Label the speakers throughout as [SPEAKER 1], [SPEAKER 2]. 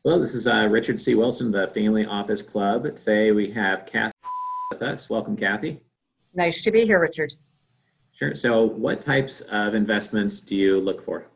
[SPEAKER 1] Hello, this is Richard C. Wilson, the Family Office Club. Today we have Kathy with us. Welcome, Kathy.
[SPEAKER 2] Nice to be here, Richard.
[SPEAKER 1] Sure. So, what types of investments do you look for?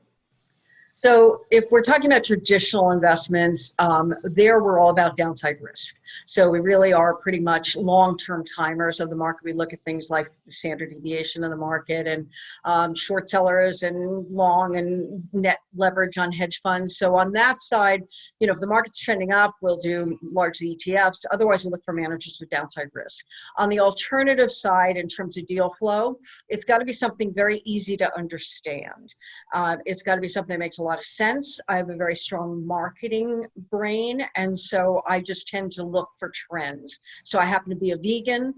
[SPEAKER 2] So if we're talking about traditional investments, there we're all about downside risk. So we really are pretty much long-term timers of the market. We look at things like the standard deviation of the market and short sellers and long and net leverage on hedge funds. So on that side, if the market's trending up, we'll do largely ETFs. Otherwise, we look for managers with downside risk. On the alternative side, in terms of deal flow, it's got to be something very easy to understand. It's got to be something that makes a lot of sense. I have a very strong marketing brain, and so I just tend to look for trends. So I happen to be a vegan,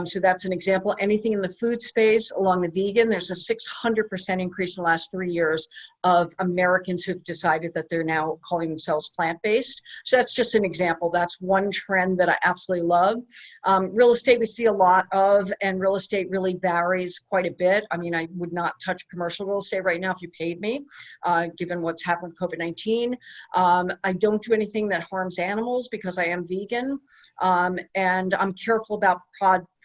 [SPEAKER 2] so that's an example. Anything in the food space along the vegan, there's a 600% increase in the last 3 years of Americans who've decided that they're now calling themselves plant-based. So that's just an example. That's one trend that I absolutely love. Real estate we see a lot of, and real estate really varies quite a bit. I mean, I would not touch commercial real estate right now if you paid me, given what's happened with COVID-19. I don't do anything that harms animals because I am vegan, and I'm careful about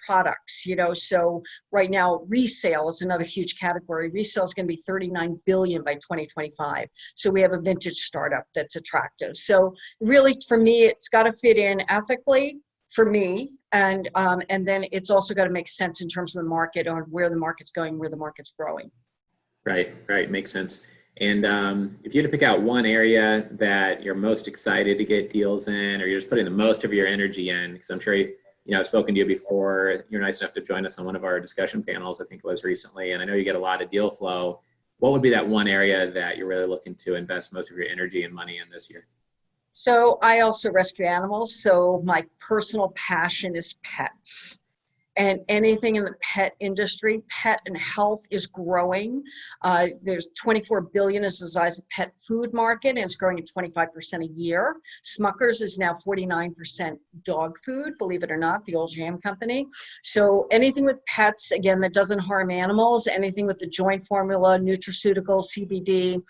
[SPEAKER 2] products, so right now resale is another huge category. Resale is going to be 39 billion by 2025. So we have a vintage startup that's attractive. So really for me, it's got to fit in ethically for me. And then it's also got to make sense in terms of the market, on where the market's going, where the market's growing.
[SPEAKER 1] Right, makes sense. And if you had to pick out one area that you're most excited to get deals in, or you're just putting the most of your energy in, because I'm sure I've spoken to you before. You're nice enough to join us on one of our discussion panels, I think it was recently, and I know you get a lot of deal flow. What would be that one area that you're really looking to invest most of your energy and money in this year?
[SPEAKER 2] So I also rescue animals. So my personal passion is pets. And anything in the pet industry, pet and health is growing. There's 24 billion is the size of pet food market, and it's growing at 25% a year. Smucker's is now 49% dog food, believe it or not, the old jam company. So anything with pets, again, that doesn't harm animals, anything with the joint formula, nutraceutical, CBD.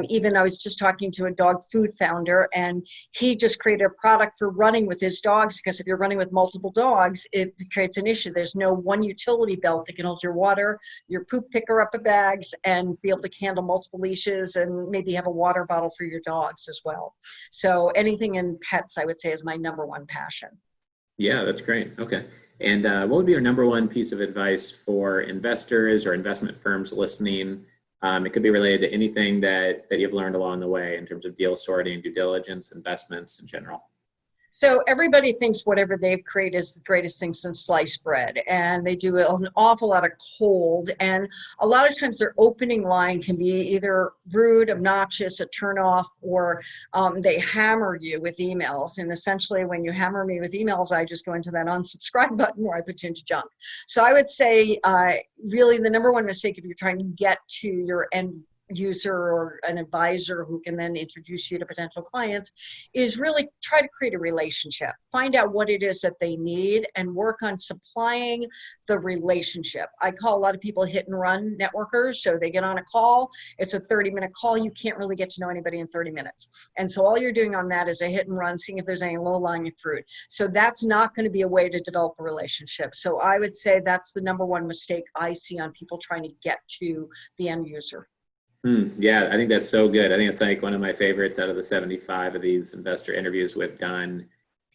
[SPEAKER 2] Even I was just talking to a dog food founder, and he just created a product for running with his dogs, because if you're running with multiple dogs, it creates an issue. There's no one utility belt that can hold your water, your poop picker up the bags, and be able to handle multiple leashes, and maybe have a water bottle for your dogs as well. So anything in pets, I would say, is my number one passion.
[SPEAKER 1] Yeah, that's great. Okay. And what would be your number one piece of advice for investors or investment firms listening? It could be related to anything that you've learned along the way in terms of deal sorting, due diligence, investments in general.
[SPEAKER 2] So everybody thinks whatever they've created is the greatest thing since sliced bread, and they do an awful lot of cold, and a lot of times their opening line can be either rude, obnoxious, a turnoff, or they hammer you with emails. And essentially when you hammer me with emails, I just go into that unsubscribe button, or I put you into junk. So I would say really the number one mistake if you're trying to get to your end user or an advisor who can then introduce you to potential clients is really try to create a relationship. Find out what it is that they need and work on supplying the relationship. I call a lot of people hit and run networkers. So they get on a call, it's a 30-minute call. You can't really get to know anybody in 30 minutes. And so all you're doing on that is a hit and run, seeing if there's any low-lying fruit. So that's not going to be a way to develop a relationship. So I would say that's the number one mistake I see on people trying to get to the end user.
[SPEAKER 1] Yeah, I think that's so good. I think it's like one of my favorites out of the 75 of these investor interviews we've done.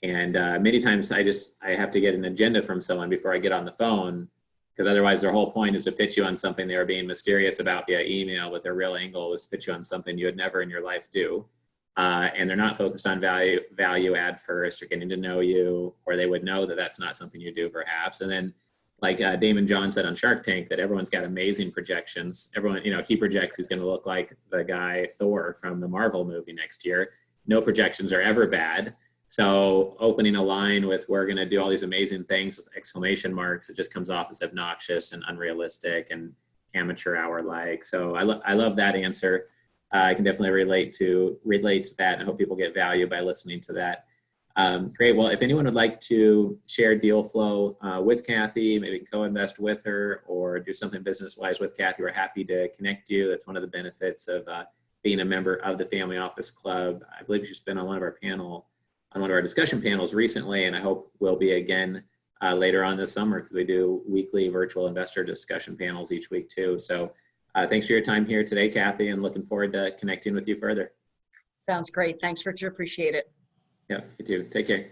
[SPEAKER 1] And many times I have to get an agenda from someone before I get on the phone, because otherwise their whole point is to pitch you on something they were being mysterious about via email, but their real angle was to pitch you on something you would never in your life do. And they're not focused on value add first, or getting to know you, or they would know that that's not something you do perhaps. And then like Damon John said on Shark Tank, that everyone's got amazing projections. Everyone, he projects he's going to look like the guy Thor from the Marvel movie next year. No projections are ever bad. So opening a line with "we're going to do all these amazing things" with exclamation marks, it just comes off as obnoxious and unrealistic and amateur hour like. So I love that answer. I can definitely relate to that, and I hope people get value by listening to that. Great. Well, if anyone would like to share deal flow with Kathy, maybe co-invest with her or do something business-wise with Kathy, we're happy to connect you. That's one of the benefits of being a member of the Family Office Club. I believe she's been on one of our discussion panels recently, and I hope will be again later on this summer, because we do weekly virtual investor discussion panels each week too. So thanks for your time here today, Kathy, and looking forward to connecting with you further.
[SPEAKER 2] Sounds great. Thanks, Richard. Appreciate it.
[SPEAKER 1] Yeah, you too. Take care.